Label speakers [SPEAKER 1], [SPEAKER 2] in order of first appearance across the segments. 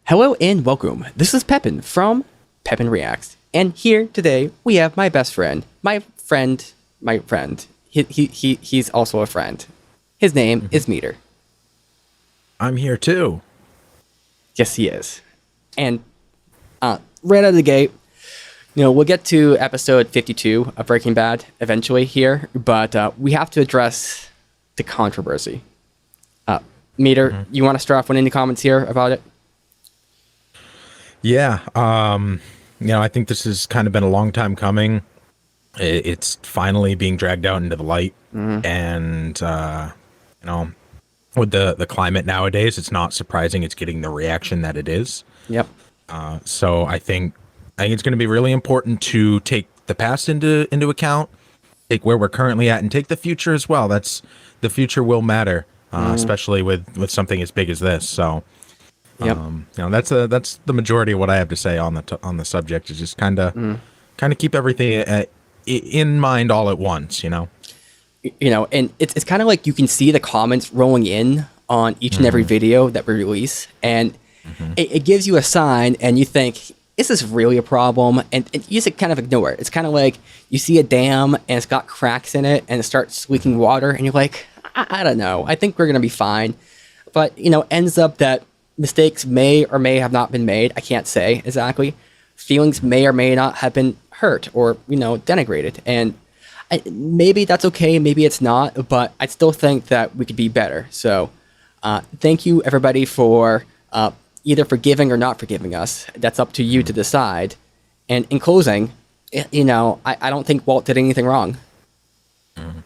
[SPEAKER 1] Hello and welcome. This is Pepin from Pepin Reacts, and here today we have my best friend, my friend. He's also a friend. His name is Meader.
[SPEAKER 2] I'm here too.
[SPEAKER 1] Yes, he is. And right out of the gate, we'll get to episode 52 of Breaking Bad eventually here, but we have to address the controversy. Meader, you want to start off with any comments here about it?
[SPEAKER 2] Yeah. I think this has kind of been a long time coming. It's finally being dragged out into the light. And, with the climate nowadays, it's not surprising it's getting the reaction that it is.
[SPEAKER 1] Yep.
[SPEAKER 2] So I think it's going to be really important to take the past into account, take where we're currently at, and take the future as well. The future will matter, especially with something as big as this. So,
[SPEAKER 1] Yep.
[SPEAKER 2] that's the majority of what I have to say on the subject. Is just kind of keep everything in mind all at once. And
[SPEAKER 1] it's kind of like you can see the comments rolling in on each and every video that we release, and it gives you a sign, and you think, is this really a problem? And you just kind of ignore it. It's kind of like you see a dam and it's got cracks in it and it starts leaking water, and you're like, I don't know. I think we're going to be fine. But, ends up that mistakes may or may have not been made. I can't say exactly. Feelings may or may not have been hurt or, denigrated. And maybe that's okay. Maybe it's not. But I still think that we could be better. So thank you, everybody, for either forgiving or not forgiving us. That's up to you to decide. And in closing, I don't think Walt did anything wrong.
[SPEAKER 2] This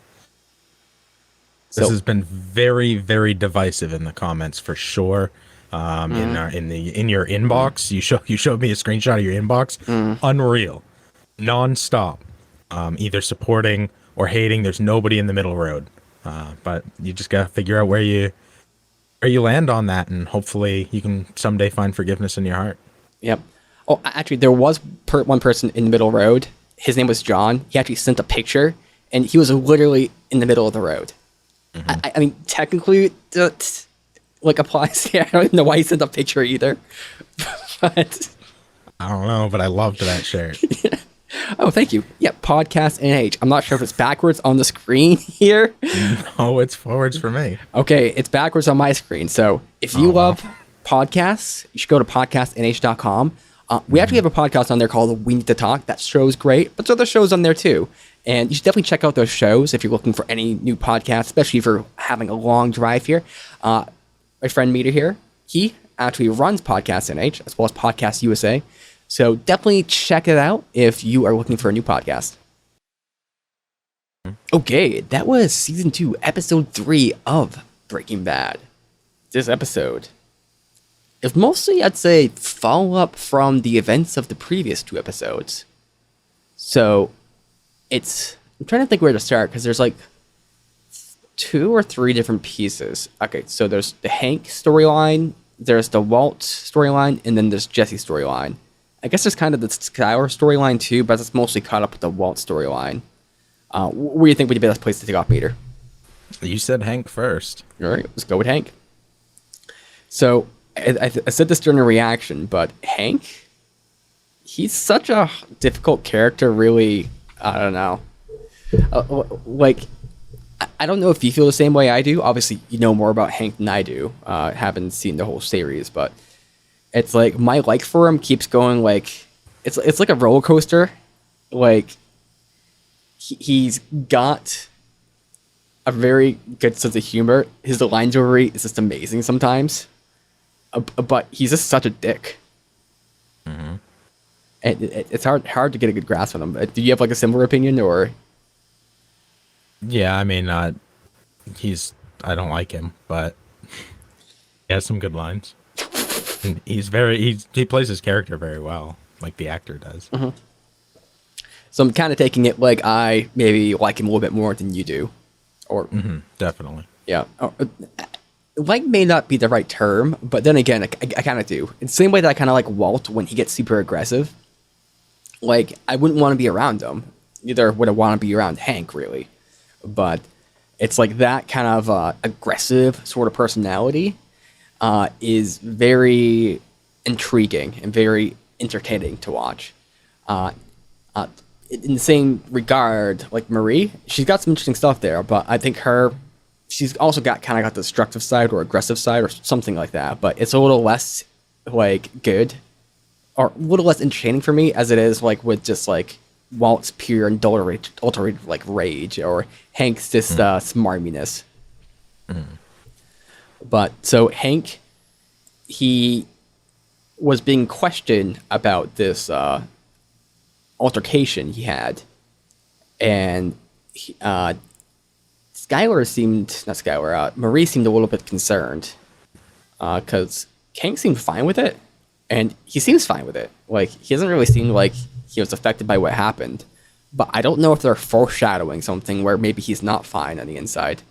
[SPEAKER 2] has been very, very divisive in the comments for sure. In your inbox, you showed me a screenshot of your inbox. Unreal, nonstop. Either supporting or hating. There's nobody in the middle road. But you just gotta figure out where you land on that, and hopefully you can someday find forgiveness in your heart.
[SPEAKER 1] Yep. Oh, actually, there was one person in the middle road. His name was John. He actually sent a picture, and he was literally in the middle of the road. I mean, technically, that applies here. I don't even know why he sent a picture either. But
[SPEAKER 2] I don't know, but I loved that shirt.
[SPEAKER 1] Yeah. Oh, thank you. Yeah, podcast NH. I'm not sure if it's backwards on the screen here.
[SPEAKER 2] No, it's forwards for me.
[SPEAKER 1] Okay, it's backwards on my screen. So if you love podcasts, you should go to podcastnh.com. We actually have a podcast on there called We Need to Talk. That show's great, but there's other shows on there too. And you should definitely check out those shows if you're looking for any new podcasts, especially if you're having a long drive here. My friend Meader here, he actually runs Podcast NH as well as Podcast USA. So definitely check it out if you are looking for a new podcast. Okay, that was Season 2, Episode 3 of Breaking Bad. This episode is mostly, I'd say, follow-up from the events of the previous 2 episodes. So, I'm trying to think where to start, because there's 2 or 3 different pieces. Okay, so there's the Hank storyline, there's the Walt storyline, and then there's Jesse's storyline. I guess there's kind of the Skylar storyline too, but it's mostly caught up with the Walt storyline. Where do you think would be the best place to take off, Meader?
[SPEAKER 2] You said Hank first.
[SPEAKER 1] All right, let's go with Hank. So, I said this during a reaction, but Hank, he's such a difficult character, really. I don't know. I don't know if you feel the same way I do. Obviously, you know more about Hank than I do. Haven't seen the whole series, but it's like my like for him keeps going. It's like a roller coaster. He's got a very good sense of humor. His line delivery is just amazing sometimes, but he's just such a dick. And it's hard to get a good grasp on him. Do you have a similar opinion, or?
[SPEAKER 2] Yeah, I mean, I don't like him, but he has some good lines. And he plays his character very well, like the actor does.
[SPEAKER 1] So I'm kind of taking it like I maybe like him a little bit more than you do, or
[SPEAKER 2] definitely.
[SPEAKER 1] Yeah, like may not be the right term, but then again, I kind of do. In the same way that I kind of like Walt when he gets super aggressive. I wouldn't want to be around him. Neither would I want to be around Hank, really. But it's like that kind of aggressive sort of personality is very intriguing and very entertaining to watch. In the same regard, like Marie, she's got some interesting stuff there, but I think she's also got kind of got the destructive side or aggressive side or something like that, but it's a little less like good or a little less entertaining for me as it is like with just like Walt's pure and adulterated like rage or Hank's just smarminess. But so Hank, he was being questioned about this altercation he had, and Marie seemed a little bit concerned because Hank seemed fine with it, and he seems fine with it. Like, he doesn't really seem like he was affected by what happened, but I don't know if they're foreshadowing something where maybe he's not fine on the inside.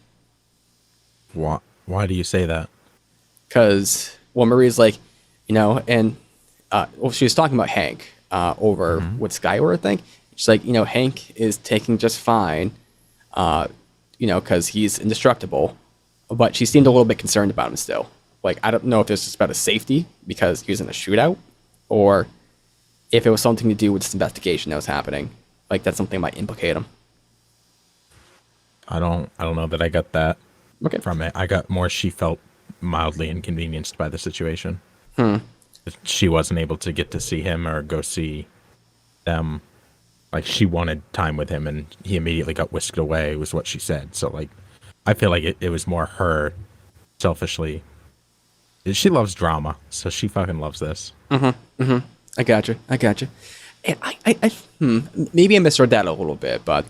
[SPEAKER 2] Why do you say that?
[SPEAKER 1] Because, well, Marie's like, and she was talking about Hank over with Skylar, I think. She's like, Hank is taking just fine, because he's indestructible, but she seemed a little bit concerned about him still. Like, I don't know if it's just about his safety because he was in a shootout, or if it was something to do with this investigation that was happening. Like, that's something that might implicate him.
[SPEAKER 2] I don't know that I got that from it. I got more she felt mildly inconvenienced by the situation. She wasn't able to get to see him or go see them. Like, she wanted time with him, and he immediately got whisked away, was what she said. So, like, I feel like it was more her selfishly. She loves drama, so she fucking loves this.
[SPEAKER 1] I gotcha. And I maybe I misread that a little bit, but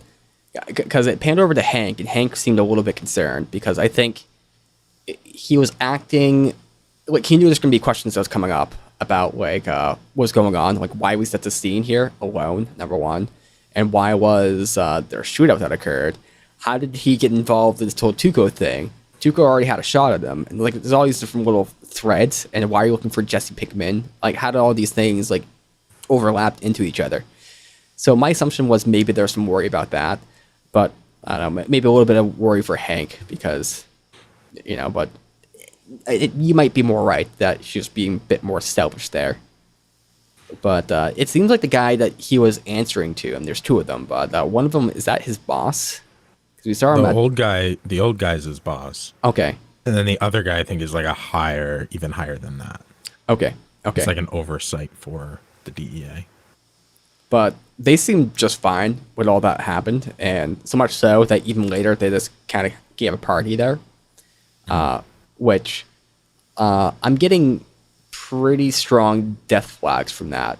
[SPEAKER 1] because it panned over to Hank, and Hank seemed a little bit concerned because I think he was acting like he knew there's going to be questions that was coming up about like what's going on, like why we set the scene here alone, number one, and why was there a shootout that occurred? How did he get involved in this whole Tuco thing? Tuco already had a shot at him, and like there's all these different little threads. And why are you looking for Jesse Pinkman? Like, how did all these things like overlap into each other? So my assumption was maybe there's some worry about that, but I don't know, maybe a little bit of worry for Hank because but you might be more right that she was being a bit more selfish there. But it seems like the guy that he was answering to, and there's two of them, but one of them, is that his boss? We saw him
[SPEAKER 2] the old guy's his boss.
[SPEAKER 1] Okay.
[SPEAKER 2] And then the other guy, I think, is like even higher than that.
[SPEAKER 1] Okay.
[SPEAKER 2] It's like an oversight for the DEA.
[SPEAKER 1] But they seemed just fine when all that happened, and so much so that even later they just kind of gave a party there, which I'm getting pretty strong death flags from that.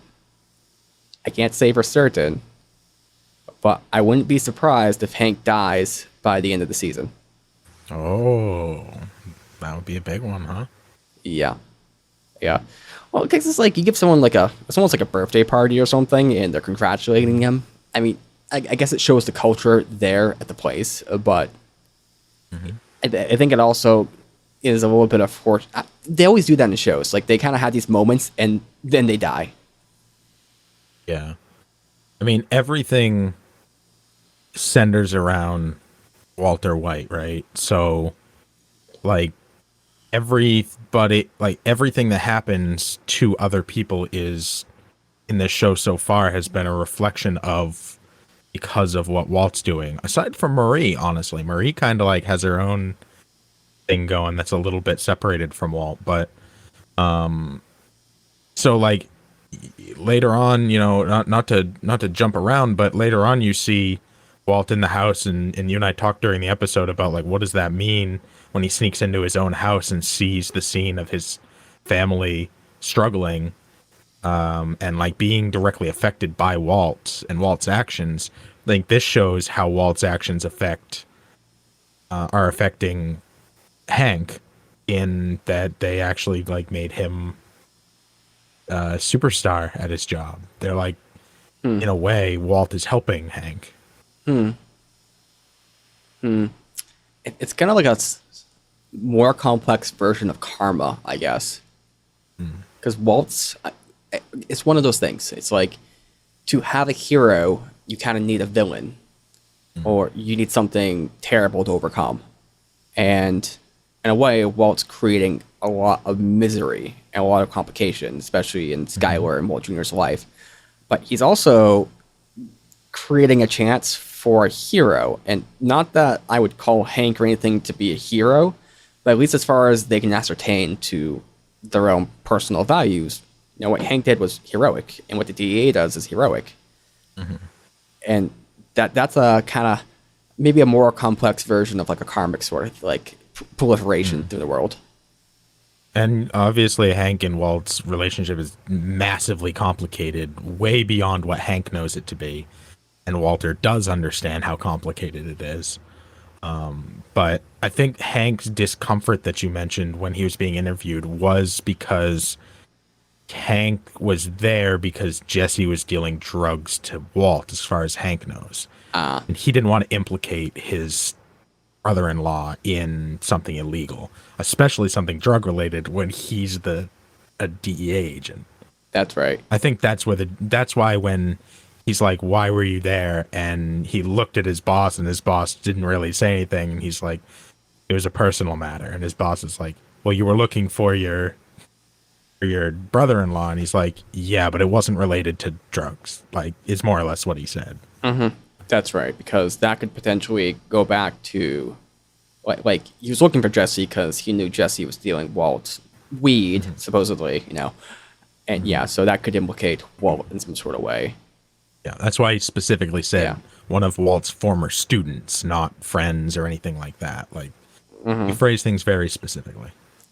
[SPEAKER 1] I can't say for certain, but I wouldn't be surprised if Hank dies by the end of the season.
[SPEAKER 2] Oh, that would be a big one, huh?
[SPEAKER 1] Yeah. Well, because it's like you give someone it's almost like a birthday party or something, and they're congratulating him. I mean, I guess it shows the culture there at the place, but I think it also is a little bit of they always do that in shows. Like, they kind of have these moments, and then they die.
[SPEAKER 2] Yeah. I mean, everything centers around Walter White, right? So, like, everything that happens to other people is, in this show so far, has been a reflection of because of what Walt's doing. Aside from Marie, honestly. Marie kind of, like, has her own thing going that's a little bit separated from Walt. But, so, like, later on, not to jump around, but later on you see Walt in the house, and you and I talked during the episode about, like, what does that mean when he sneaks into his own house and sees the scene of his family struggling, and like being directly affected by Walt and Walt's actions. I think this shows how Walt's actions are affecting Hank, in that they actually like made him a superstar at his job. They're like, in a way, Walt is helping Hank.
[SPEAKER 1] It's kind of like a more complex version of karma, I guess. Because Walt's, it's one of those things. It's like, to have a hero, you kind of need a villain, or you need something terrible to overcome. And in a way, Walt's creating a lot of misery and a lot of complications, especially in Skylar and Walt Jr.'s life. But he's also creating a chance for a hero. And not that I would call Hank or anything to be a hero, but at least as far as they can ascertain to their own personal values, you know, what Hank did was heroic, and what the DEA does is heroic. And that's a kind of maybe a more complex version of like a karmic sort of like proliferation through the world.
[SPEAKER 2] And obviously Hank and Walt's relationship is massively complicated, way beyond what Hank knows it to be. And Walter does understand how complicated it is. But I think Hank's discomfort that you mentioned when he was being interviewed was because Hank was there because Jesse was dealing drugs to Walt, as far as Hank knows. And he didn't want to implicate his brother-in-law in something illegal, especially something drug-related when he's a DEA agent.
[SPEAKER 1] That's right.
[SPEAKER 2] I think that's why when he's like, "Why were you there?" and he looked at his boss, and his boss didn't really say anything, and he's like, "It was a personal matter," and his boss is like, "Well, you were looking for your brother-in-law," and he's like, "Yeah, but it wasn't related to drugs." Like, it's more or less what he said.
[SPEAKER 1] That's right, because that could potentially go back to like he was looking for Jesse because he knew Jesse was dealing Walt's weed, supposedly, you know. And yeah, so that could implicate Walt in some sort of way.
[SPEAKER 2] Yeah, that's why he specifically said one of Walt's former students, not friends or anything like that. Like, he phrased things very specifically.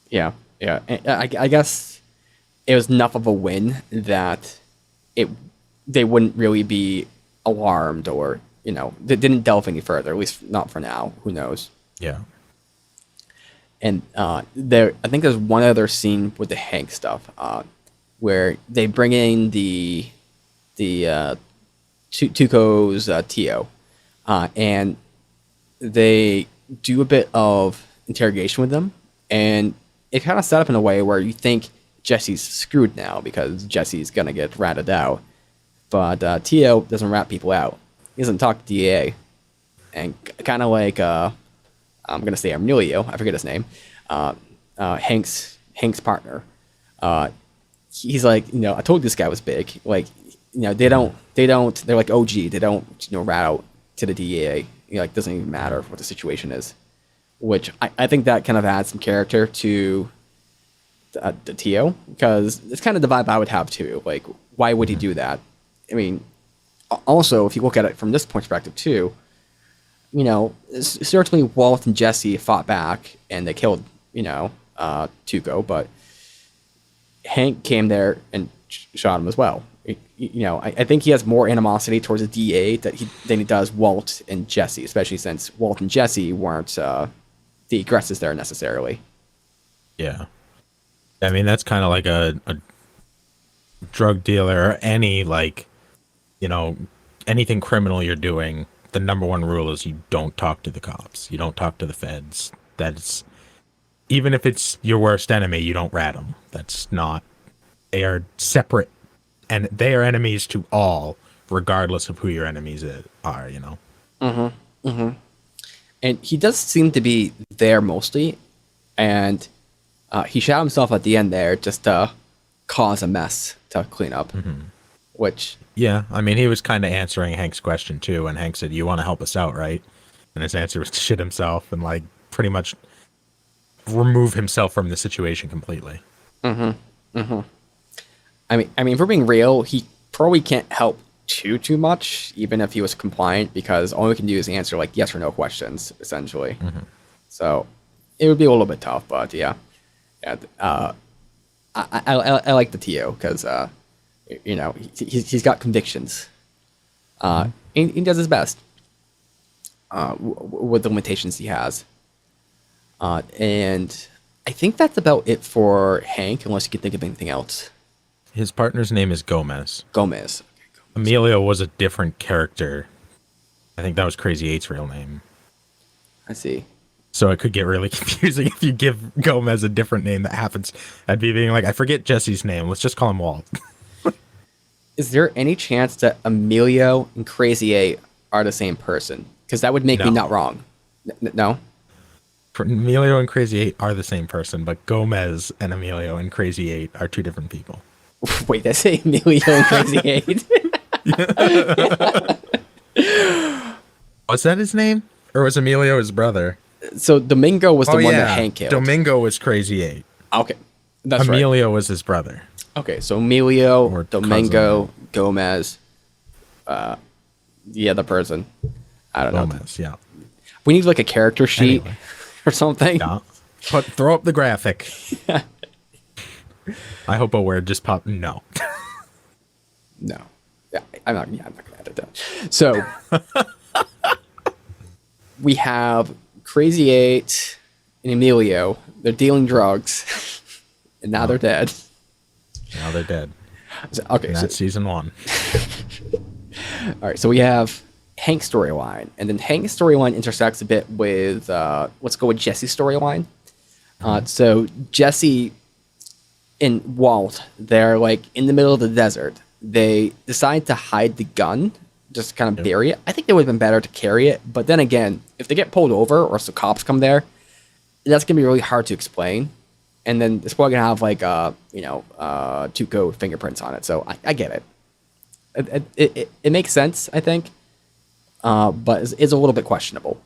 [SPEAKER 1] Yeah. And I guess it was enough of a win that they wouldn't really be alarmed, or, you know, they didn't delve any further, at least not for now. Who knows?
[SPEAKER 2] Yeah.
[SPEAKER 1] And I think there's one other scene with the Hank stuff, where they bring in the Tuco's Tio, and they do a bit of interrogation with them, and it kind of set up in a way where you think Jesse's screwed now because Jesse's gonna get ratted out, but Tio doesn't rat people out. He doesn't talk to DA, and kind of like I'm gonna say Emilio, I forget his name, Hank's partner. He's like, you know, I told you this guy was big. Like, you know, they're like OG. They don't, you know, rat out to the DEA. You know, like, doesn't even matter what the situation is. Which I think that kind of adds some character to the Tio, because it's kind of the vibe I would have too. Like, why would he do that? I mean, also, if you look at it from this perspective too, you know, certainly Walt and Jesse fought back and they killed, you know, Tuco, but Hank came there and shot him as well. You know, I think he has more animosity towards the DA than he does Walt and Jesse, especially since Walt and Jesse weren't the aggressors there necessarily.
[SPEAKER 2] Yeah. I mean, that's kind of like a drug dealer, or any, like, you know, anything criminal you're doing. The number one rule is you don't talk to the cops. You don't talk to the feds. That's, even if it's your worst enemy, you don't rat them. That's not, they are separate, and they are enemies to all, regardless of who your enemies are, you know?
[SPEAKER 1] And he does seem to be there mostly, and he shot himself at the end there just to cause a mess to clean up, which...
[SPEAKER 2] Yeah, I mean, he was kind of answering Hank's question too, and Hank said, "You want to help us out, right?" And his answer was to shit himself and, like, pretty much remove himself from the situation completely.
[SPEAKER 1] I mean, if we're being real, he probably can't help too much, even if he was compliant, because all we can do is answer, like, yes or no questions, essentially. So it would be a little bit tough, but yeah. I like the Tio, because, you know, he's got convictions. And he does his best with the limitations he has. And I think that's about it for Hank, unless you can think of anything else.
[SPEAKER 2] His partner's name is Gomez.
[SPEAKER 1] Gomez.
[SPEAKER 2] Emilio was a different character. I think that was Crazy 8's real name.
[SPEAKER 1] I see.
[SPEAKER 2] So it could get really confusing if you give Gomez a different name that happens. I'd be being like, I forget Jesse's name. Let's just call him Walt.
[SPEAKER 1] Is there any chance that Emilio and Crazy 8 are the same person? Because that would make me not wrong. No?
[SPEAKER 2] Emilio and Crazy 8 are the same person, but Gomez and Emilio and Crazy 8 are two different people.
[SPEAKER 1] Wait, that's Emilio and Crazy 8?
[SPEAKER 2] Was that his name? Or was Emilio his brother?
[SPEAKER 1] So Domingo was the one that Hank killed.
[SPEAKER 2] Domingo was Crazy 8.
[SPEAKER 1] Okay, that's
[SPEAKER 2] Emilio was his brother.
[SPEAKER 1] Okay, so Emilio,
[SPEAKER 2] Or
[SPEAKER 1] Domingo,
[SPEAKER 2] cousin.
[SPEAKER 1] Gomez, the other person. I don't know.
[SPEAKER 2] Gomez, yeah.
[SPEAKER 1] We need like a character sheet or something.
[SPEAKER 2] Yeah. Throw up the graphic. I hope a word just popped. No.
[SPEAKER 1] No. Yeah, I'm not gonna edit that. So we have Crazy 8 and Emilio. They're dealing drugs, and now they're dead.
[SPEAKER 2] Now they're dead.
[SPEAKER 1] Okay,
[SPEAKER 2] and that's season 1.
[SPEAKER 1] All right, so we have Hank's storyline, and then Hank's storyline intersects a bit with let's go with Jesse's storyline. So Jesse and Walt, they're like in the middle of the desert. They decide to hide the gun, just kind of bury it. I think it would have been better to carry it, but then again, if they get pulled over or if the cops come there, that's gonna be really hard to explain. And then it's probably gonna have like Tuco fingerprints on it. So I get it. It makes sense, I think, but it's a little bit questionable.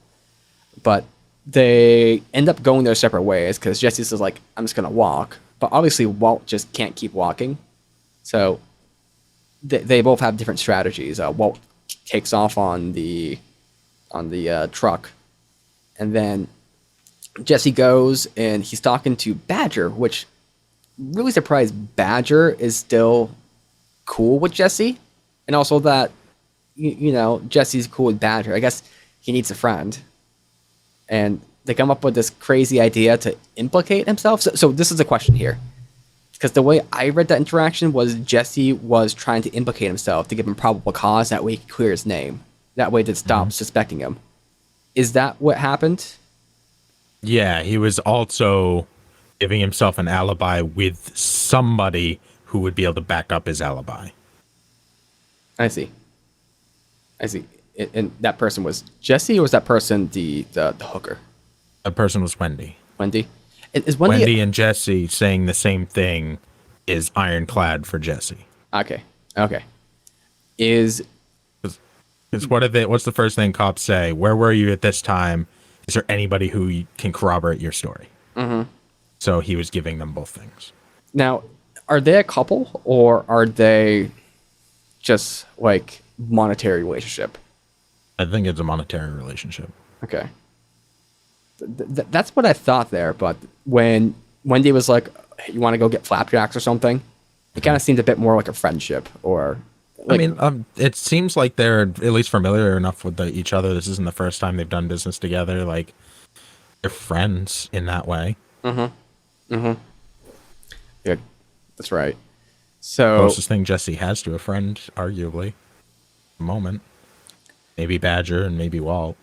[SPEAKER 1] But they end up going their separate ways because Jesse says like, I'm just gonna walk, but obviously Walt just can't keep walking. So they both have different strategies. Walt takes off on the truck, and then Jesse goes and he's talking to Badger, which really surprised Badger is still cool with Jesse, and also that Jesse's cool with Badger. I guess he needs a friend, and they come up with this crazy idea to implicate himself. So this is a question here, because the way I read that interaction was Jesse was trying to implicate himself to give him probable cause. That way he could clear his name. That way they'd stop suspecting him. Is that what happened?
[SPEAKER 2] Yeah, he was also giving himself an alibi with somebody who would be able to back up his alibi. I see.
[SPEAKER 1] And that person was Jesse, or was that person the hooker?
[SPEAKER 2] That person was Wendy.
[SPEAKER 1] Wendy? Is
[SPEAKER 2] Wendy and Jesse saying the same thing is ironclad for Jesse.
[SPEAKER 1] Okay. What's
[SPEAKER 2] the first thing cops say? Where were you at this time? Is there anybody who can corroborate your story? Mm-hmm. So he was giving them both things.
[SPEAKER 1] Now, are they a couple, or are they just like monetary relationship?
[SPEAKER 2] I think it's a monetary relationship.
[SPEAKER 1] Okay. That's what I thought there, but when Wendy was like, you want to go get flapjacks or something, it kind of seemed a bit more like a friendship, or...
[SPEAKER 2] I mean, it seems like they're at least familiar enough with each other. This isn't the first time they've done business together. Like, they're friends in that way.
[SPEAKER 1] Yeah, that's right. So
[SPEAKER 2] closest thing Jesse has to a friend, arguably, at the moment. Maybe Badger and maybe Walt.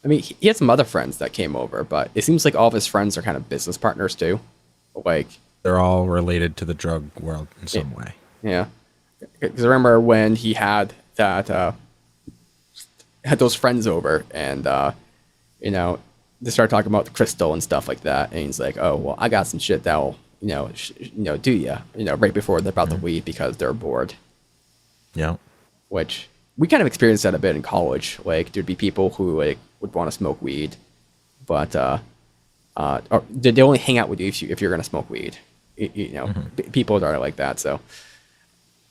[SPEAKER 1] I mean, he had some other friends that came over, but it seems like all of his friends are kind of business partners too. Like,
[SPEAKER 2] they're all related to the drug world in some way.
[SPEAKER 1] Yeah. Because I remember when he had that, had those friends over, and they started talking about the crystal and stuff like that, and he's like, "Oh, well, I got some shit that'll, do ya, right before they're about to leave because they're bored." Yeah. Which we kind of experienced that a bit in college. Like, there'd be people who would want to smoke weed, but or they only hang out with you if you're gonna smoke weed. People are like that, so.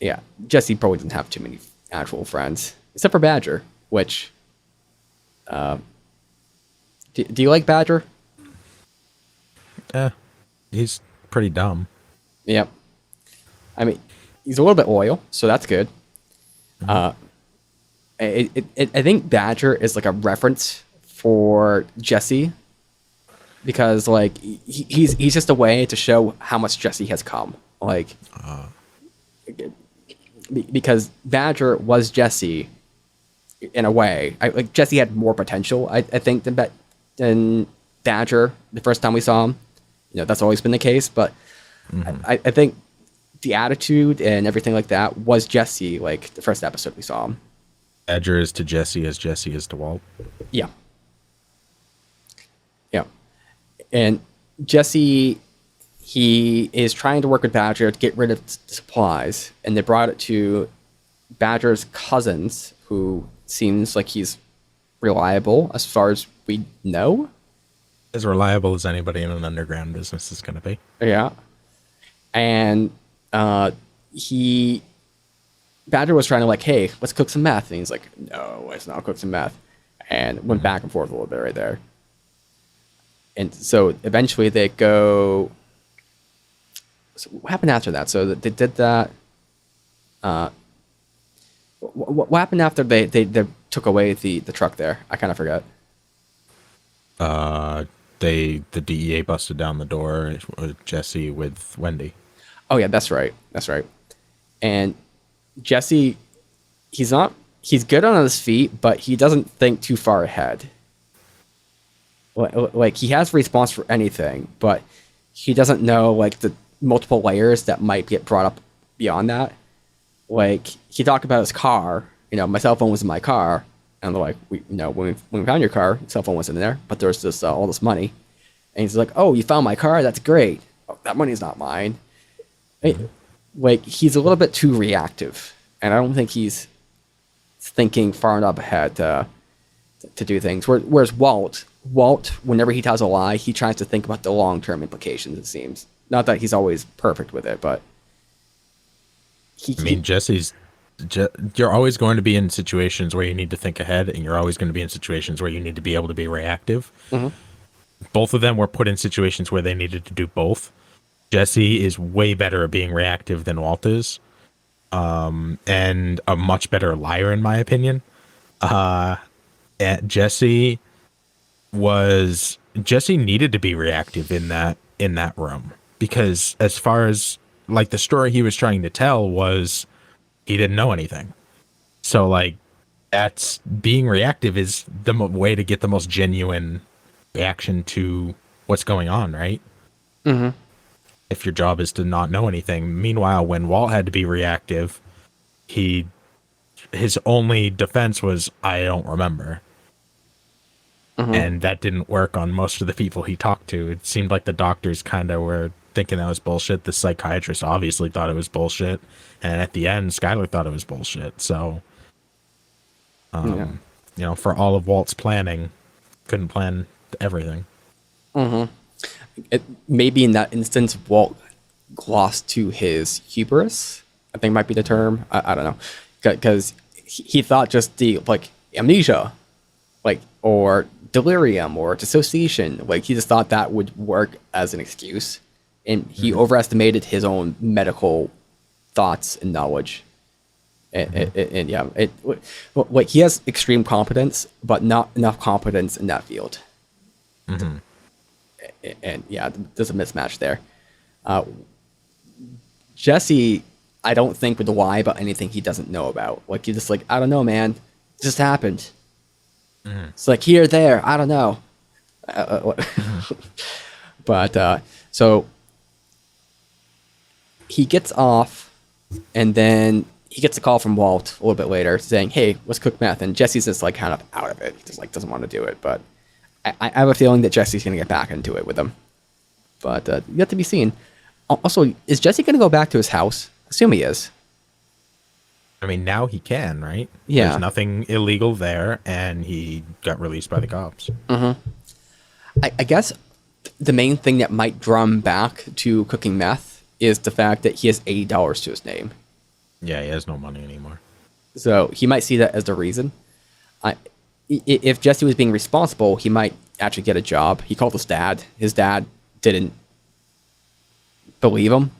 [SPEAKER 1] Yeah, Jesse probably didn't have too many actual friends, except for Badger, which... do you like Badger?
[SPEAKER 2] He's pretty dumb.
[SPEAKER 1] Yep. I mean, he's a little bit loyal, so that's good. I think Badger is like a reference for Jesse, because like he's just a way to show how much Jesse has come. Like... because Badger was Jesse in a way. Like Jesse had more potential, I think, than Badger the first time we saw him. That's always been the case, but I think the attitude and everything like that was Jesse, like the first episode we saw him.
[SPEAKER 2] Badger is to Jesse as Jesse is to Walt.
[SPEAKER 1] Yeah. And Jesse, he is trying to work with Badger to get rid of supplies, and they brought it to Badger's cousins, who seems like he's reliable as far as we know.
[SPEAKER 2] As reliable as anybody in an underground business is going to be.
[SPEAKER 1] Yeah. And Badger was trying to like, hey, let's cook some meth. And he's like, no, let's not cook some meth. And went back and forth a little bit right there. And so eventually they go. So what happened after that? So they did that. What happened after they took away the truck there? I kind of forgot.
[SPEAKER 2] The DEA busted down the door with Jesse with Wendy.
[SPEAKER 1] Oh yeah, that's right. That's right. And Jesse, he's good on his feet, but he doesn't think too far ahead. Like he has a response for anything, but he doesn't know like the multiple layers that might get brought up beyond that. Like he talked about his car. My cell phone was in my car, and they're like, when we found your car, your cell phone wasn't in there, but there's this all this money. And he's like, oh, you found my car? That's great. Oh, that money's not mine. Like he's a little bit too reactive, and I don't think he's thinking far enough ahead to do things. Whereas Walt, whenever he tells a lie, he tries to think about the long-term implications, it seems. Not that he's always perfect with it, but
[SPEAKER 2] you're always going to be in situations where you need to think ahead, and you're always going to be in situations where you need to be able to be reactive. Mm-hmm. Both of them were put in situations where they needed to do both. Jesse is way better at being reactive than Walt is, and a much better liar, in my opinion. Jesse needed to be reactive in that room, because as far as like the story he was trying to tell was he didn't know anything. So like that's being reactive is the way to get the most genuine reaction to what's going on, right? Mm-hmm. If your job is to not know anything. Meanwhile, when Walt had to be reactive, his only defense was, I don't remember. Mm-hmm. And that didn't work on most of the people he talked to. It seemed like the doctors kind of were thinking that was bullshit. The psychiatrist obviously thought it was bullshit. And at the end, Skyler thought it was bullshit. So, for all of Walt's planning, couldn't plan everything.
[SPEAKER 1] Mm-hmm. Maybe in that instance, Walt glossed to his hubris, I think might be the term. I don't know. Because he thought just the, like, amnesia, like, or delirium or dissociation, like, he just thought that would work as an excuse. And he overestimated his own medical thoughts and knowledge. And like, he has extreme competence, but not enough competence in that field. Mm-hmm. And yeah, there's a mismatch there. Jesse, I don't think would lie about anything he doesn't know about. Like, he's just like, I don't know, man. It just happened. Mm-hmm. It's like here, there, I don't know. But so he gets off, and then he gets a call from Walt a little bit later saying, hey, let's cook meth. And Jesse's just like kind of out of it. He just like doesn't want to do it. But I have a feeling that Jesse's going to get back into it with him. But yet to be seen. Also, is Jesse going to go back to his house? Assume he is.
[SPEAKER 2] I mean, now he can, right?
[SPEAKER 1] Yeah.
[SPEAKER 2] There's nothing illegal there, and he got released by the cops.
[SPEAKER 1] Mm-hmm. I guess the main thing that might draw him back to cooking meth is the fact that he has $80 to his name.
[SPEAKER 2] Yeah, he has no money anymore.
[SPEAKER 1] So he might see that as the reason. If Jesse was being responsible, he might actually get a job. He called his dad. His dad didn't believe him.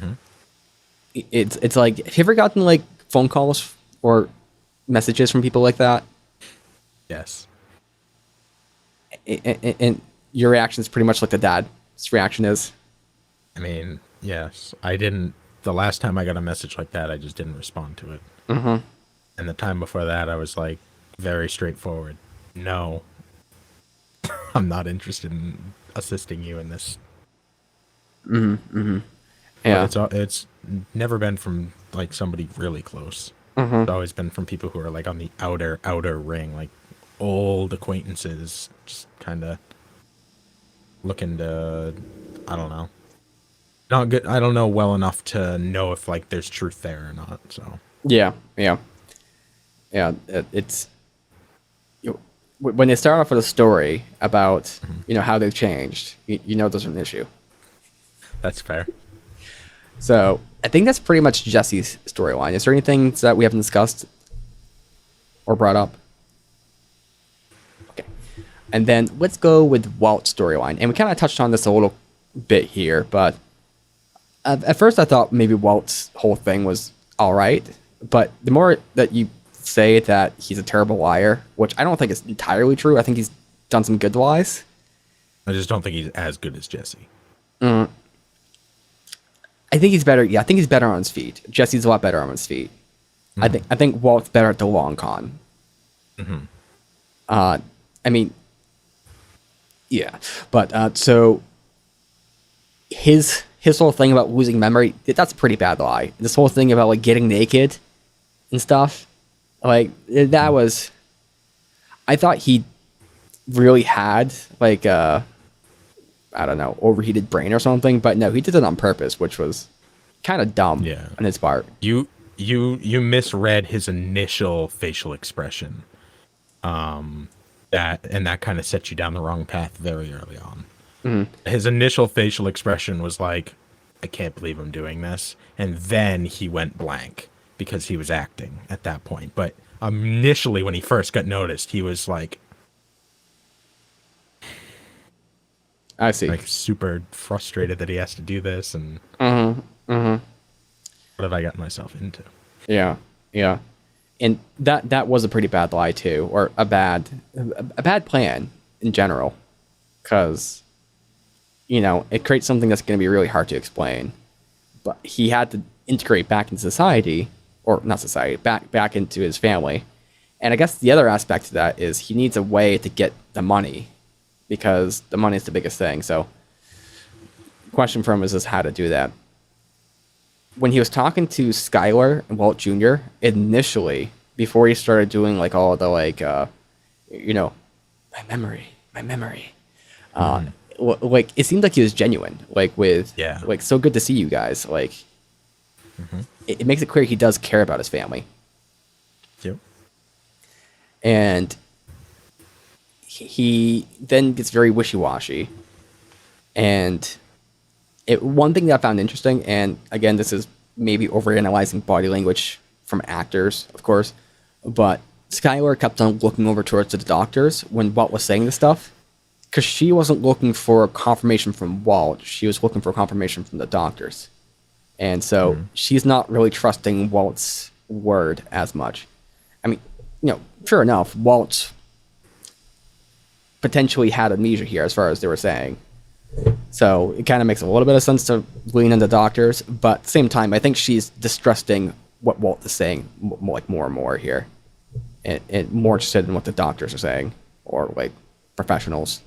[SPEAKER 1] Mm-hmm. It's like, have you ever gotten like phone calls or messages from people like that?
[SPEAKER 2] Yes.
[SPEAKER 1] And your reaction is pretty much like the dad's reaction is?
[SPEAKER 2] I mean, yes. I didn't. The last time I got a message like that, I just didn't respond to it. Mm-hmm. And the time before that, I was like, very straightforward. No, I'm not interested in assisting you in this. Mm-hmm. Mm-hmm. Yeah, it's never been from like somebody really close. Mm-hmm. It's always been from people who are like on the outer ring, like old acquaintances, just kind of. looking to, I don't know, not good. I don't know well enough to know if like there's truth there or not. So
[SPEAKER 1] Yeah, yeah, yeah. It's when they start off with a story about how they've changed, you know there's an issue.
[SPEAKER 2] that's fair.
[SPEAKER 1] So I think that's pretty much Jesse's storyline. Is there anything that we haven't discussed or brought up? Okay, and then let's go with Walt's storyline. And we kind of touched on this a little bit here, but at first I thought maybe Walt's whole thing was all right, but the more that you say that he's a terrible liar, which I don't think is entirely true. I think he's done some good lies.
[SPEAKER 2] I just don't think he's as good as Jesse.
[SPEAKER 1] I think he's better. Yeah, I think he's better on his feet. Jesse's a lot better on his feet. I think Walt's better at the long con. I mean, yeah, but so his whole thing about losing memory, that's a pretty bad lie. This whole thing about like getting naked and stuff, like that was, I thought he really had like I don't know, overheated brain or something, but no, he did it on purpose, which was kind of dumb on his part.
[SPEAKER 2] You misread his initial facial expression. That kind of set you down the wrong path very early on. His initial facial expression was like, I can't believe I'm doing this. And then he went blank because he was acting at that point. But initially, when he first got noticed, he was like,
[SPEAKER 1] I see.
[SPEAKER 2] Like super frustrated that he has to do this. And what have I gotten myself into?
[SPEAKER 1] Yeah. Yeah. And that was a pretty bad lie too, or a bad plan in general, because it creates something that's going to be really hard to explain. But he had to integrate back into society, or not society, back into his family. And I guess the other aspect to that is he needs a way to get the money, because the money is the biggest thing. So the question for him is just how to do that. When he was talking to Skylar and Walt Jr. initially, before he started doing like all the like, my memory, like it seemed like he was genuine, like with, like, so good to see you guys. Like, it makes it clear he does care about his family.
[SPEAKER 2] Yep.
[SPEAKER 1] And he then gets very wishy-washy. And one thing that I found interesting, and again, this is maybe overanalyzing body language from actors, of course, but Skylar kept on looking over towards the doctors when Walt was saying this stuff, because she wasn't looking for confirmation from Walt. She was looking for confirmation from the doctors. And so she's not really trusting Walt's word as much. I mean, sure enough, Walt potentially had amnesia here as far as they were saying. So it kind of makes a little bit of sense to lean on the doctors, but at the same time, I think she's distrusting what Walt is saying like more and more here, and more interested in what the doctors are saying, or like professionals.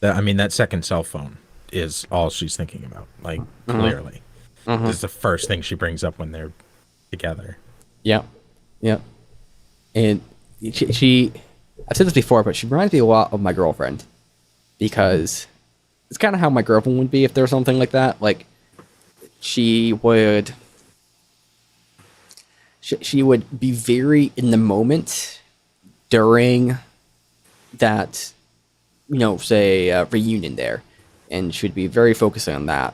[SPEAKER 2] I mean, that second cell phone is all she's thinking about, like clearly. This is the first thing she brings up when they're together. Yeah.
[SPEAKER 1] And she I've said this before, but she reminds me a lot of my girlfriend, because it's kind of how my girlfriend would be if there was something like that. Like, she would be very in the moment during that, say, reunion there, and she'd be very focused on that.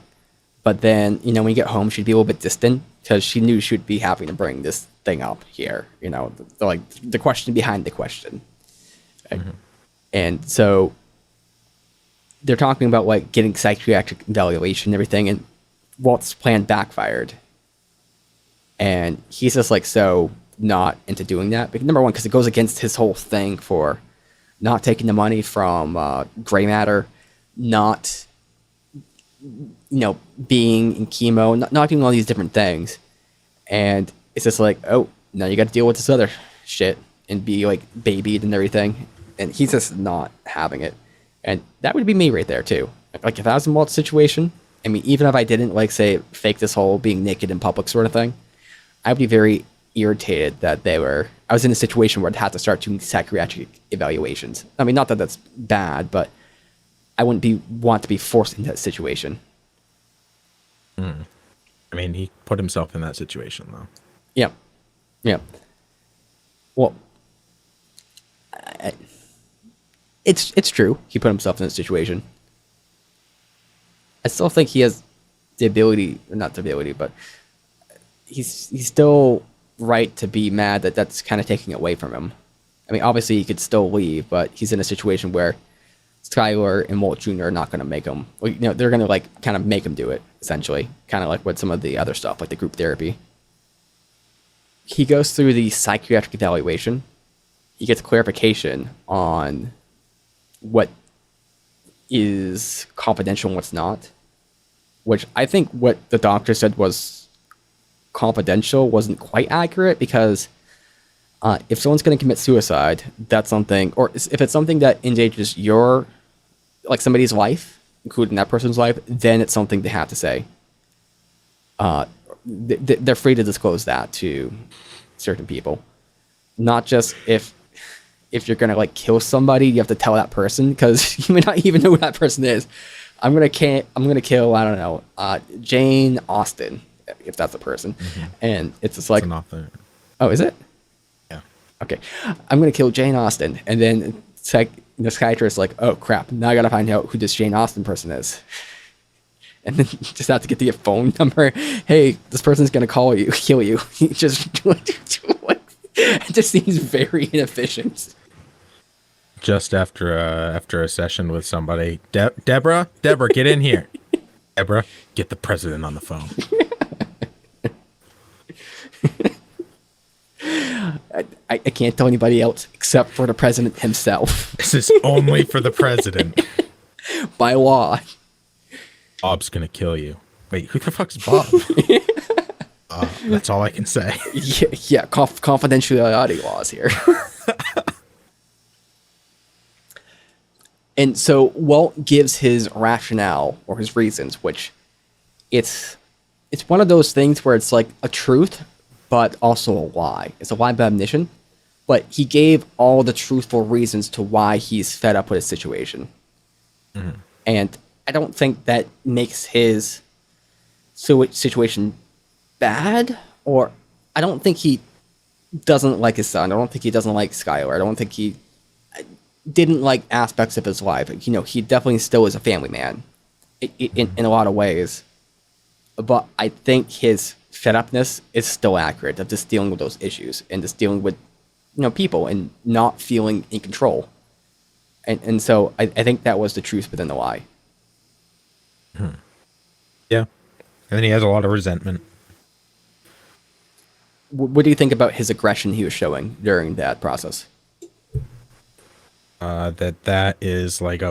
[SPEAKER 1] But then, when you get home, she'd be a little bit distant, because she knew she'd be having to bring this thing up here, the question behind the question. And so they're talking about like getting psychiatric evaluation and everything, and Walt's plan backfired. And he's just like so not into doing that. But number one, because it goes against his whole thing for not taking the money from gray matter, not being in chemo, not doing all these different things. And it's just like, oh, now you got to deal with this other shit and be like babied and everything. And he's just not having it. And that would be me right there too. Like if I was in Walt's situation, I mean, even if I didn't like say fake this whole being naked in public sort of thing, I would be very irritated that I was in a situation where I'd have to start doing psychiatric evaluations. I mean, not that that's bad, but I wouldn't want to be forced into that situation.
[SPEAKER 2] I mean, he put himself in that situation, though.
[SPEAKER 1] Yeah. Yeah. Well, it's true. He put himself in that situation. I still think he has the ability, or not the ability, but he's still right to be mad that that's kind of taking it away from him. I mean, obviously he could still leave, but he's in a situation where Skylar and Walt Jr. are not going to make him. Well, you know, they're going to like kind of make him do it, essentially, kind of like with some of the other stuff, like the group therapy. He goes through the psychiatric evaluation. He gets clarification on what is confidential and what's not, which I think what the doctor said was confidential wasn't quite accurate, because if someone's going to commit suicide, that's something, or if it's something that endangers your, like somebody's life, including that person's life, then it's something they have to say. They're free to disclose that to certain people, not just if you're gonna like kill somebody, you have to tell that person, because you may not even know who that person is. I'm gonna kill, I don't know, Jane Austen, if that's a person, and it's just like, oh, is it?
[SPEAKER 2] Yeah.
[SPEAKER 1] Okay, I'm gonna kill Jane Austen, and then the psychiatrist is like, oh crap, now I gotta find out who this Jane Austen person is, and then you just have to get the phone number. Hey, this person's gonna kill you. It just seems very inefficient.
[SPEAKER 2] Just after a session with somebody, Deborah, get in here. Deborah, get the president on the phone.
[SPEAKER 1] I can't tell anybody else except for the president himself.
[SPEAKER 2] This is only for the president.
[SPEAKER 1] By law.
[SPEAKER 2] Bob's gonna kill you. Wait, who the fuck's Bob? That's all I can say.
[SPEAKER 1] Yeah, confidentiality laws here. And so Walt gives his rationale or his reasons, which it's one of those things where it's like a truth, but also a lie. It's a lie by omission, but he gave all the truthful reasons to why he's fed up with his situation. And I don't think that makes his situation bad, or I don't think he doesn't like his son. I don't think he doesn't like Skylar. I don't think he didn't like aspects of his life. You know, he definitely still is a family man in a lot of ways. But I think his fed upness is still accurate, of just dealing with those issues and just dealing with, you know, people and not feeling in control. And so I think that was the truth within the lie.
[SPEAKER 2] Yeah. And then he has a lot of resentment.
[SPEAKER 1] What do you think about his aggression he was showing during that process?
[SPEAKER 2] That is like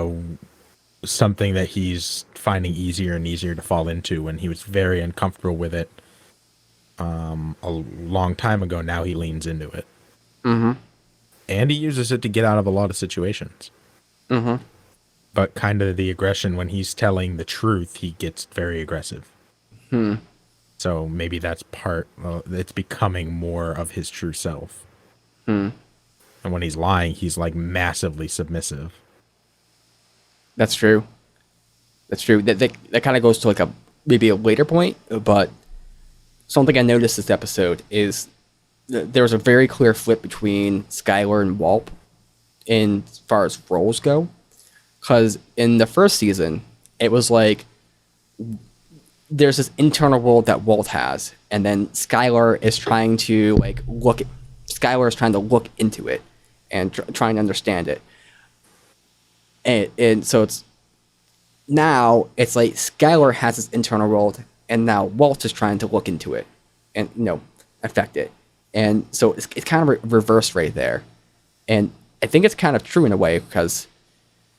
[SPEAKER 2] something that he's finding easier and easier to fall into, when he was very uncomfortable with it a long time ago. Now he leans into it. And he uses it to get out of a lot of situations. But kind of the aggression, when he's telling the truth, he gets very aggressive. So maybe that's it's becoming more of his true self. And when he's lying, he's like massively submissive.
[SPEAKER 1] That's true. That's true. That kind of goes to like maybe a later point, but something I noticed this episode is there was a very clear flip between Skylar and Walt in as far as roles go. Because in the first season, it was like there's this internal world that Walt has, and then Skylar is trying to look into it and trying to understand it. And so it's like Skylar has this internal world, and now Walt is trying to look into it and, you know, affect it. And so it's kind of reversed right there. And I think it's kind of true in a way, because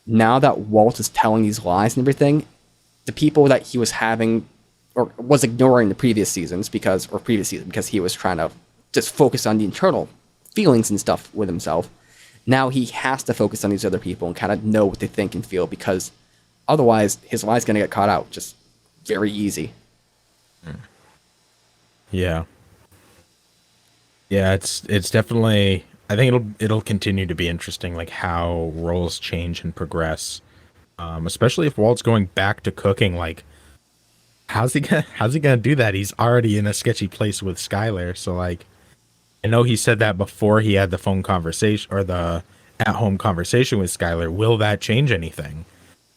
[SPEAKER 1] now that Walt is telling these lies and everything, the people that he was having or was ignoring the previous seasons because he was trying to just focus on the internal feelings and stuff with himself. Now he has to focus on these other people and kind of know what they think and feel, because otherwise his lie's going to get caught out just very easy.
[SPEAKER 2] Yeah. Yeah, it's definitely, I think it'll continue to be interesting, like how roles change and progress Especially if Walt's going back to cooking. Like, how's he gonna do that? He's already in a sketchy place with Skylar. So like, I know he said that before he had the phone conversation or the at-home conversation with Skylar. Will that change anything?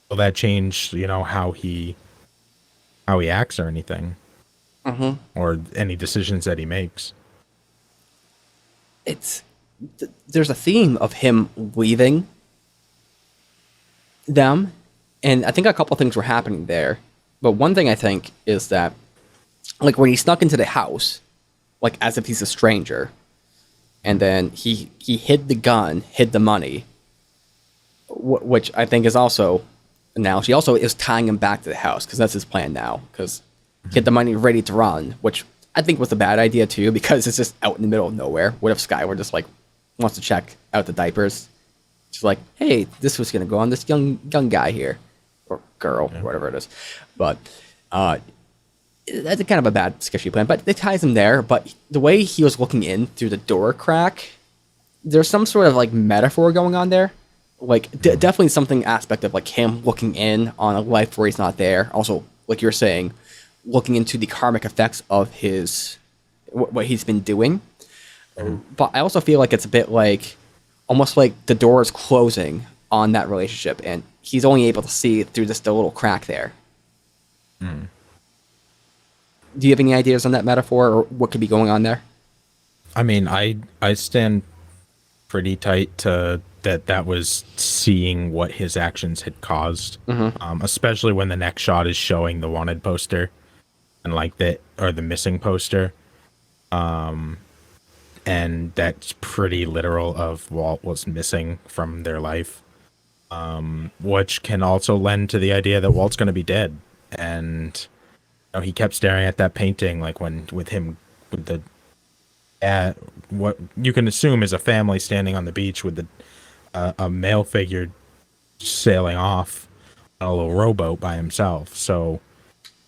[SPEAKER 2] Will that change, how he acts or anything, or any decisions that he makes?
[SPEAKER 1] There's a theme of him leaving them, and I think a couple things were happening there. But one thing I think is that, like, when he snuck into the house, like as if he's a stranger, and then he hid the gun, hid the money, which I think is also analogy. Also, is tying him back to the house because that's his plan now. Because he had the money ready to run, which I think was a bad idea too, because it's just out in the middle of nowhere. What if Skylar just like wants to check out the diapers? Just like, hey, this was gonna go on this young guy here, or girl, or whatever it is. But that's kind of a bad, sketchy plan. But it ties him there. But the way he was looking in through the door crack, there's some sort of like metaphor going on there. Like definitely something aspect of like him looking in on a life where he's not there. Also, like you're saying, looking into the karmic effects of his what he's been doing. But I also feel like it's a bit like almost like the door is closing on that relationship, and he's only able to see through just a little crack there. Do you have any ideas on that metaphor or what could be going on there?
[SPEAKER 2] I mean, I stand pretty tight to that was seeing what his actions had caused, especially when the next shot is showing the wanted poster and like the missing poster, and that's pretty literal of Walt was missing from their life, which can also lend to the idea that Walt's going to be dead. And he kept staring at that painting, like with the what you can assume is a family standing on the beach with a male figure sailing off on a little rowboat by himself. So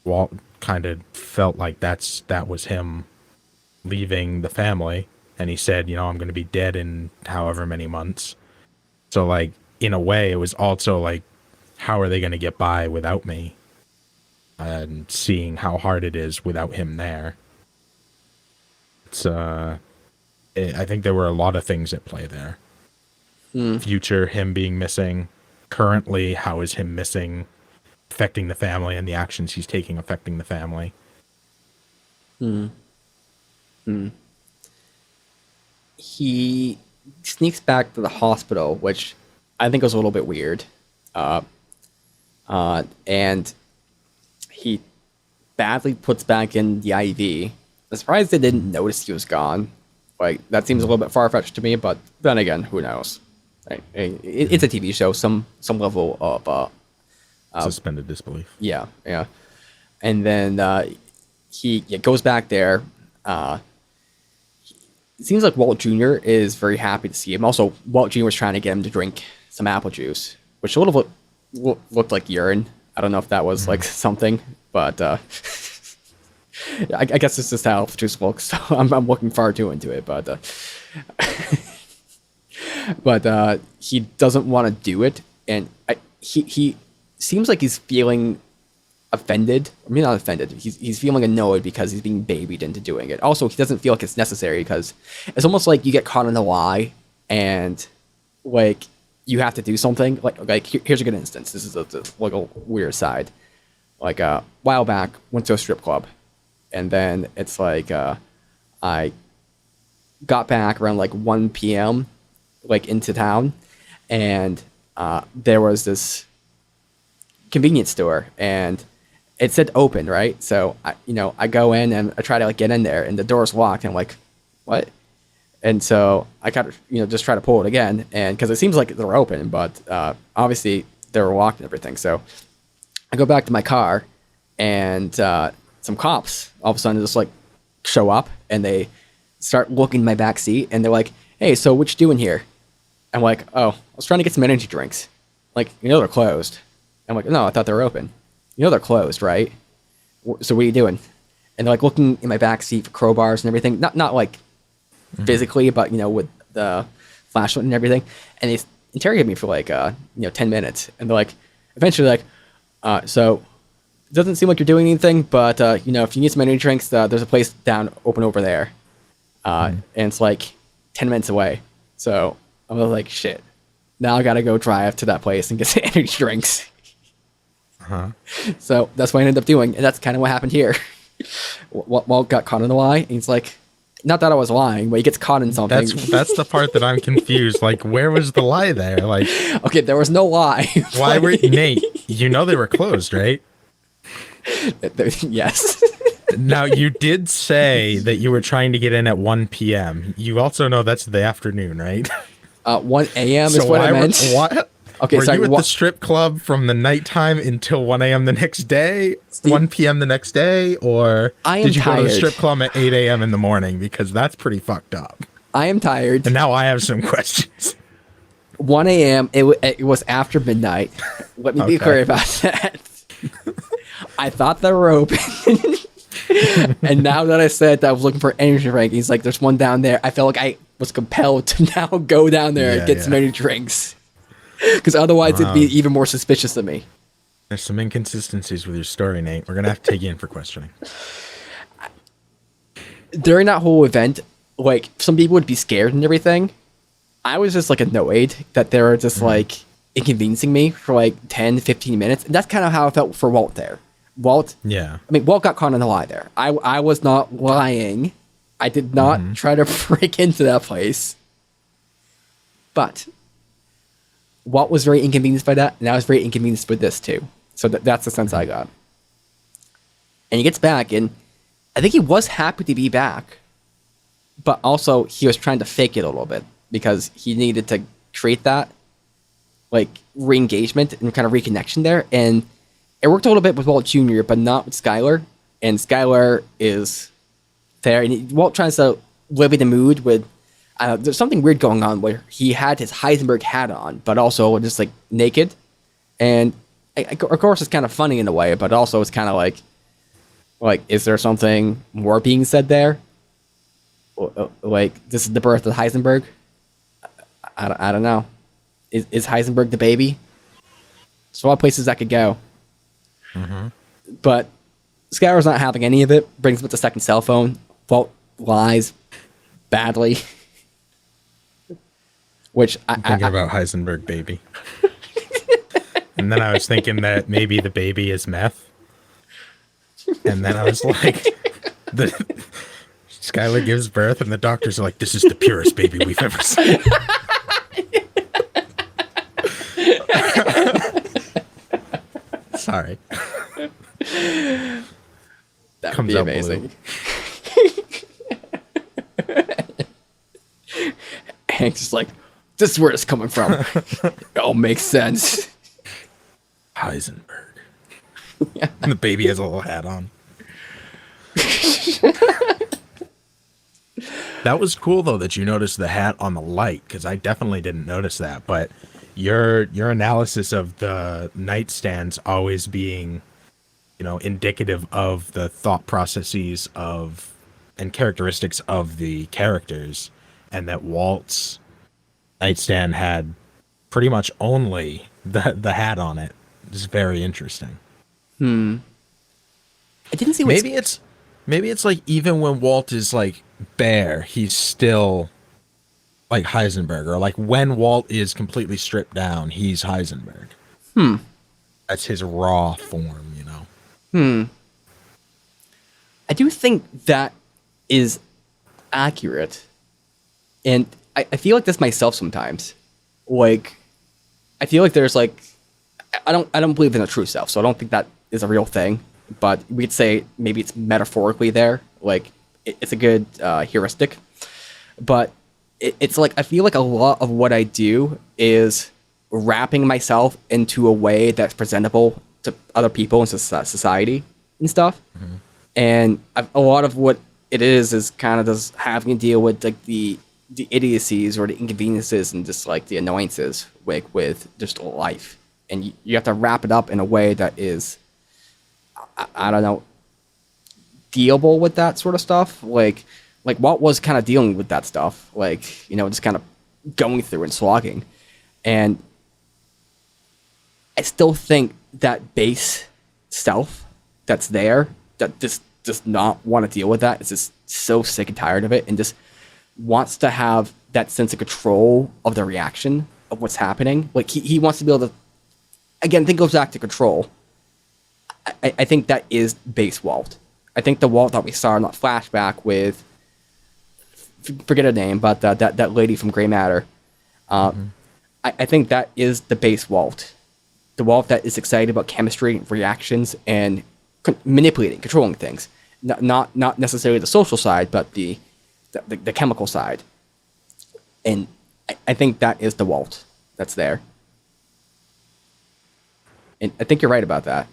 [SPEAKER 2] Walt kind of felt like that was him leaving the family, and he said, I'm going to be dead in however many months. So like, in a way, it was also like, how are they going to get by without me? And seeing how hard it is without him there. It's I think there were a lot of things at play there. Future, him being missing. Currently, how is him missing affecting the family, and the actions he's taking affecting the family?
[SPEAKER 1] He sneaks back to the hospital, which I think was a little bit weird. And he badly puts back in the IV. I'm surprised they didn't notice he was gone. Like, that seems a little bit far-fetched to me, but then again, who knows? Right? It's a TV show, some level of
[SPEAKER 2] suspended disbelief.
[SPEAKER 1] Yeah. And then he goes back there. It seems like Walt Jr. is very happy to see him. Also, Walt Jr. was trying to get him to drink some apple juice, which a little bit looked like urine. I don't know if that was like something, but I guess it's just how juice looks. So I'm looking far too into it, but he doesn't want to do it, and he seems like he's feeling offended. I mean, not offended. He's feeling annoyed because he's being babied into doing it. Also, he doesn't feel like it's necessary because it's almost like you get caught in a lie, and like you have to do something. Like here's a good instance. This is like a weird side. Like a while back, went to a strip club, and then it's like I got back around like 1 p.m. like into town, and there was this convenience store, and it said open, right? So I go in and I try to like get in there, and the door's locked, and I'm like, what? And so I kind of just try to pull it again, and because it seems like they're open, but obviously they were locked and everything. So I go back to my car, and some cops all of a sudden just like show up, and they start looking in my back seat, and they're like, hey, so what you doing here? I'm like, oh, I was trying to get some energy drinks. Like, they're closed. I'm like, no, I thought they were open. They're closed, right? So what are you doing? And they're like looking in my back seat for crowbars and everything. Not like physically, but with the flashlight and everything. And they interrogate me for like 10 minutes. And they're like, eventually like, so it doesn't seem like you're doing anything, but if you need some energy drinks, there's a place open over there, and it's like 10 minutes away. So I was like, shit. Now I gotta go drive to that place and get some energy drinks. So that's what I ended up doing, and that's kind of what happened here. Walt got caught in a lie, and he's like, not that I was lying, but he gets caught in something.
[SPEAKER 2] That's the part that I'm confused. Like, where was the lie there? Like,
[SPEAKER 1] okay, there was no lie.
[SPEAKER 2] Why were Nate? You know they were closed, right?
[SPEAKER 1] Yes.
[SPEAKER 2] Now, you did say that you were trying to get in at 1 p.m. You also know that's the afternoon, right?
[SPEAKER 1] 1 a.m. is what I meant.
[SPEAKER 2] What?
[SPEAKER 1] Okay,
[SPEAKER 2] were
[SPEAKER 1] sorry.
[SPEAKER 2] You at the strip club from the nighttime until 1 a.m. the next day,
[SPEAKER 1] Steve,
[SPEAKER 2] 1 p.m. the next day, or did you go to the strip club at 8 a.m. in the morning? Because that's pretty fucked up.
[SPEAKER 1] I am tired.
[SPEAKER 2] And now I have some questions.
[SPEAKER 1] 1 a.m. It was after midnight. Let me be clear about that. I thought they were open. And now that I said that I was looking for energy drink, he's like, there's one down there. I felt like I was compelled to now go down there and get some energy drinks. Because otherwise it'd be even more suspicious of me.
[SPEAKER 2] There's some inconsistencies with your story, Nate. We're going to have to take you in for questioning.
[SPEAKER 1] During that whole event, like, some people would be scared and everything. I was just, like, annoyed that they were just, like, inconveniencing me for, like, 10, 15 minutes. And that's kind of how I felt for Walt there. Walt got caught in a lie there. I was not lying. I did not try to break into that place. But Walt was very inconvenienced by that, and I was very inconvenienced with this too. So that's the sense I got. And he gets back, and I think he was happy to be back, but also he was trying to fake it a little bit because he needed to create that, like, re-engagement and kind of reconnection there. And it worked a little bit with Walt Jr., but not with Skylar. And Skylar is there, and Walt tries to live in the mood with. There's something weird going on where he had his Heisenberg hat on, but also just like naked. And of course, it's kind of funny in a way, but also it's kind of like, is there something more being said there? Like, this is the birth of Heisenberg? I don't know. Is Heisenberg the baby? There's a lot of places that could go. But Skylar's not having any of it. Brings him with the second cell phone. Walt lies badly. Which
[SPEAKER 2] I'm thinking about Heisenberg baby. And then I was thinking that maybe the baby is meth. And then I was like, Skylar gives birth and the doctors are like, this is the purest baby we've ever seen. Sorry.
[SPEAKER 1] That would be amazing. Hank's just like, this is where it's coming from. It all makes sense.
[SPEAKER 2] Heisenberg. And the baby has a little hat on. That was cool, though, that you noticed the hat on the light, because I definitely didn't notice that. But your analysis of the nightstands always being, indicative of the thought processes of and characteristics of the characters, and that Walt's nightstand had pretty much only the hat on it. It's very interesting.
[SPEAKER 1] I didn't see
[SPEAKER 2] maybe it's like even when Walt is like bare, he's still like Heisenberg, or like when Walt is completely stripped down, he's Heisenberg. That's his raw form,
[SPEAKER 1] I do think that is accurate. And I feel like this myself sometimes. Like, I feel like there's like, I don't believe in a true self, so I don't think that is a real thing. But we could say maybe it's metaphorically there. Like, it's a good heuristic. But it's like, I feel like a lot of what I do is wrapping myself into a way that's presentable to other people in society and stuff. And a lot of what it is kind of just having to deal with like the idiocies or the inconveniences and just like the annoyances with just life. And you have to wrap it up in a way that is, I don't know, dealable with that sort of stuff. Like Walt was kind of dealing with that stuff, like, just kind of going through and slogging. And I still think that base self that's there, that just does not want to deal with that, is just so sick and tired of it, and just wants to have that sense of control of the reaction of what's happening. Like, he wants to be able to, again, I think it goes back to control. I think that is base Walt. I think the Walt that we saw in that flashback with, forget her name, but that lady from Grey Matter, I think that is the base Walt. The Walt that is excited about chemistry, reactions, and manipulating, controlling things. Not necessarily the social side, but the chemical side. And I think that is the Walt that's there. And I think you're right about that.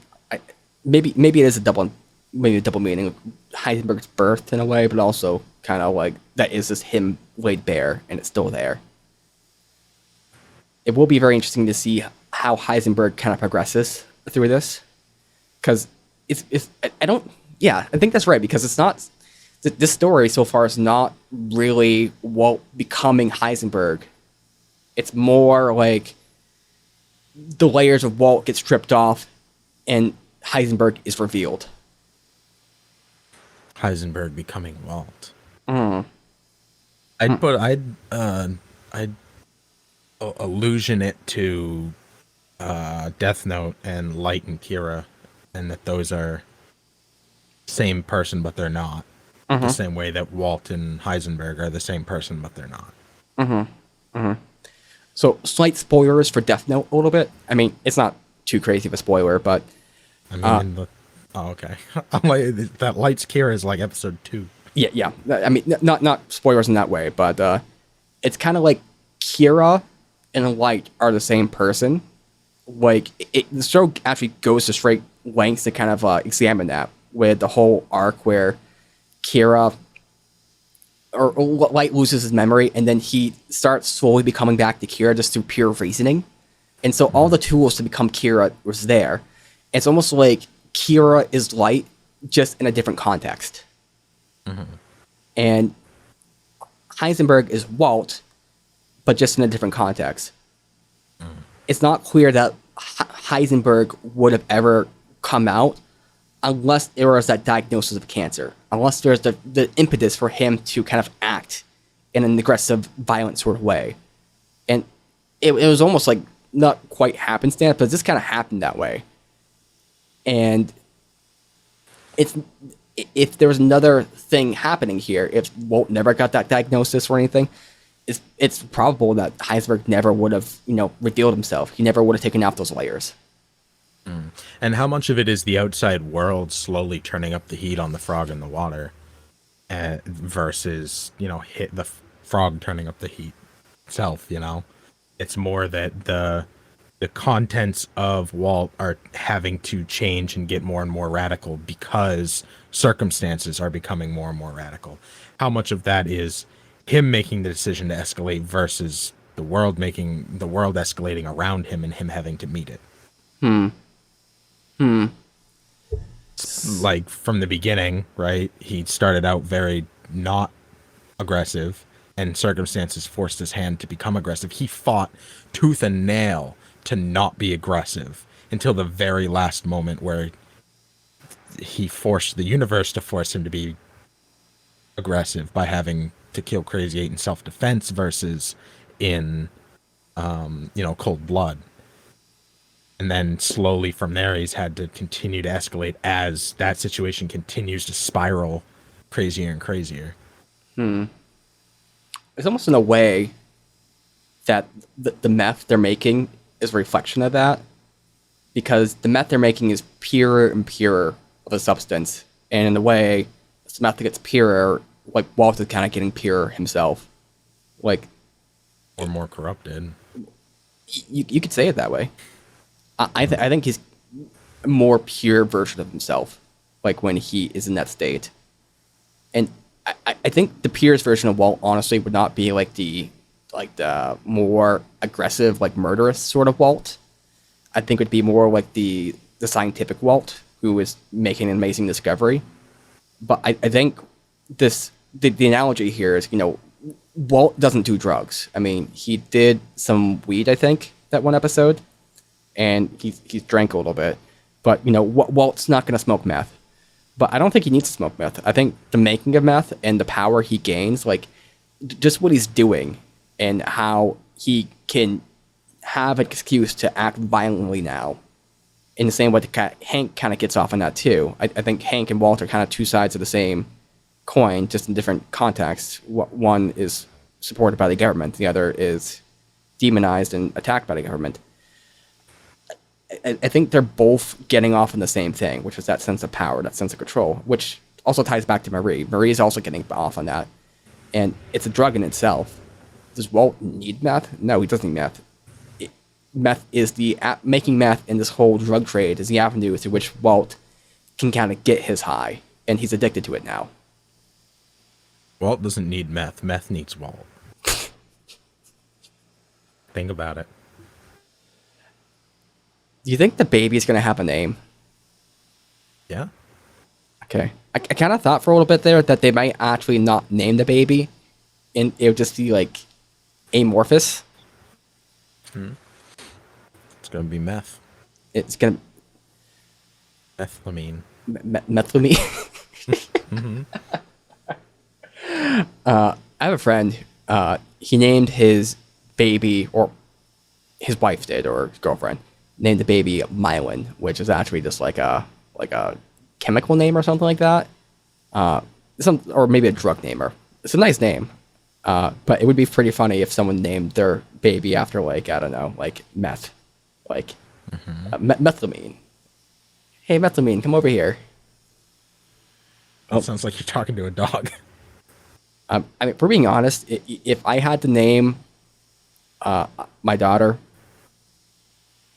[SPEAKER 1] Maybe it is a double meaning. Heisenberg's birth in a way, but also kind of like that is just him laid bare, and it's still there. It will be very interesting to see how Heisenberg kind of progresses through this, because I think that's right, because it's not, this story so far is not really Walt becoming Heisenberg. It's more like the layers of Walt get stripped off and Heisenberg is revealed.
[SPEAKER 2] Heisenberg becoming Walt. I'd illusion it to Death Note and Light and Kira, and that those are same person but they're not. The same way that Walt and Heisenberg are the same person but they're not.
[SPEAKER 1] So slight spoilers for Death Note a little bit. I mean, it's not too crazy of a spoiler, but
[SPEAKER 2] I mean, okay. I'm like, that Light's Kira is like episode 2.
[SPEAKER 1] Yeah. I mean, not spoilers in that way, but it's kind of like Kira and Light are the same person. Like, the show actually goes to straight lengths to kind of examine that, with the whole arc where Kira or Light loses his memory, and then he starts slowly becoming back to Kira just through pure reasoning. And so all the tools to become Kira was there. It's almost like Kira is Light, just in a different context. And Heisenberg is Walt, but just in a different context. It's not clear that Heisenberg would have ever come out unless there was that diagnosis of cancer, unless there's the impetus for him to kind of act in an aggressive, violent sort of way. And it was almost like not quite happenstance, but it just kind of happened that way. And if there was another thing happening here, if Walt never got that diagnosis or anything, it's probable that Heisenberg never would have, revealed himself. He never would have taken out those layers.
[SPEAKER 2] And how much of it is the outside world slowly turning up the heat on the frog in the water, versus, hit the frog turning up the heat itself, It's more that the contents of Walt are having to change and get more and more radical because circumstances are becoming more and more radical. How much of that is him making the decision to escalate versus the world escalating around him and him having to meet it? Like, from the beginning, right? He started out very not aggressive, and circumstances forced his hand to become aggressive. He fought tooth and nail to not be aggressive until the very last moment, where he forced the universe to force him to be aggressive by having to kill Crazy 8 in self-defense versus in cold blood. And then slowly from there, he's had to continue to escalate as that situation continues to spiral crazier and crazier.
[SPEAKER 1] It's almost in a way that the meth they're making is a reflection of that, because the meth they're making is purer and purer of a substance, and in a way, as meth gets purer, like Walt is kind of getting purer himself, or
[SPEAKER 2] more corrupted.
[SPEAKER 1] You could say it that way. I think he's a more pure version of himself, like when he is in that state. And I think the purest version of Walt, honestly, would not be like the more aggressive, like murderous sort of Walt. I think it would be more like the scientific Walt, who is making an amazing discovery. But I think the analogy here is, Walt doesn't do drugs. I mean, he did some weed, I think, that one episode. and he's drank a little bit. But, you know, Walt's not going to smoke meth. But I don't think he needs to smoke meth. I think the making of meth and the power he gains, like, just what he's doing and how he can have an excuse to act violently now. In the same way that Hank kind of gets off on that, too. I think Hank and Walt are kind of two sides of the same coin, just in different contexts. One is supported by the government. The other is demonized and attacked by the government. I think they're both getting off on the same thing, which is that sense of power, that sense of control, which also ties back to Marie. Marie is also getting off on that. And it's a drug in itself. Does Walt need meth? No, he doesn't need meth. Meth is making meth in this whole drug trade is the avenue through which Walt can kind of get his high, and he's addicted to it now.
[SPEAKER 2] Walt doesn't need meth. Meth needs Walt. Think about it.
[SPEAKER 1] Do you think the baby is going to have a name?
[SPEAKER 2] Yeah.
[SPEAKER 1] Okay. I kind of thought for a little bit there that they might actually not name the baby, and it would just be like amorphous.
[SPEAKER 2] It's going to be meth.
[SPEAKER 1] It's going
[SPEAKER 2] to... Methylamine.
[SPEAKER 1] Methylamine? I have a friend. He named his baby, or his wife did, or his girlfriend, named the baby Myelin, which is actually just like a chemical name or something like that. Or maybe a drug namer. It's a nice name. But it would be pretty funny if someone named their baby after, like, I don't know, like meth. Like, methylamine. Hey, methylamine, come over here.
[SPEAKER 2] That sounds like you're talking to a dog.
[SPEAKER 1] I mean, for being honest, if I had to name my daughter,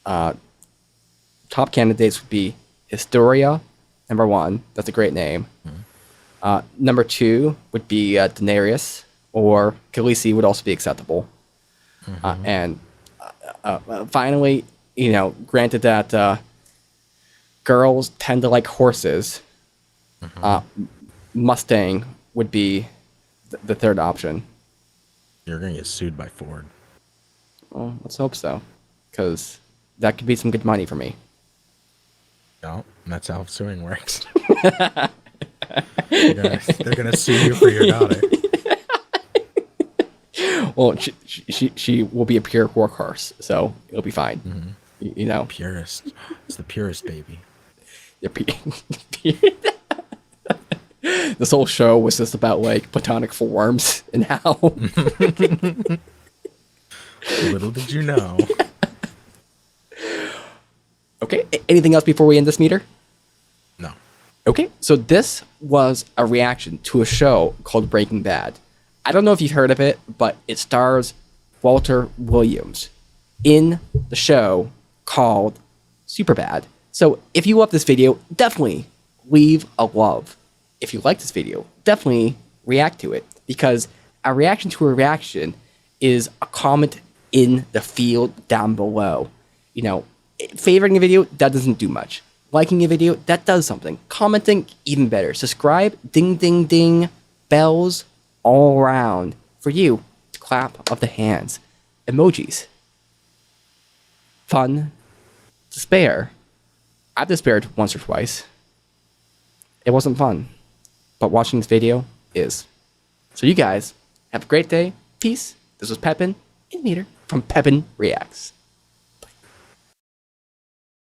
[SPEAKER 1] top candidates would be Historia, number one. That's a great name. Number two would be Daenerys, or Khaleesi would also be acceptable. And finally, you know, granted that girls tend to like horses, Mustang would be the third option.
[SPEAKER 2] You're going to get sued by Ford.
[SPEAKER 1] Well, let's hope so, because that could be some good money for me.
[SPEAKER 2] No, that's how suing works. They're gonna sue you for your daughter.
[SPEAKER 1] Well, she will be a pure workhorse, so it'll be fine. You know,
[SPEAKER 2] purest. It's the purest baby.
[SPEAKER 1] This whole show was just about like platonic forms and how.
[SPEAKER 2] Little did you know.
[SPEAKER 1] Okay, anything else before we end this meter?
[SPEAKER 2] No.
[SPEAKER 1] Okay, so this was a reaction to a show called Breaking Bad. I don't know if you've heard of it, but it stars Walter Williams in the show called Superbad. So if you love this video, definitely leave a love. If you like this video, definitely react to it, because a reaction to a reaction is a comment in the field down below. You know, favoriting a video, that doesn't do much. Liking a video, that does something. Commenting, even better. Subscribe, ding, ding, ding, bells all around for you to clap of the hands. Emojis. Fun. Despair. I've despaired once or twice. It wasn't fun, but watching this video is. So you guys, have a great day. Peace. This was Pepin in Meader from Pepin Reacts.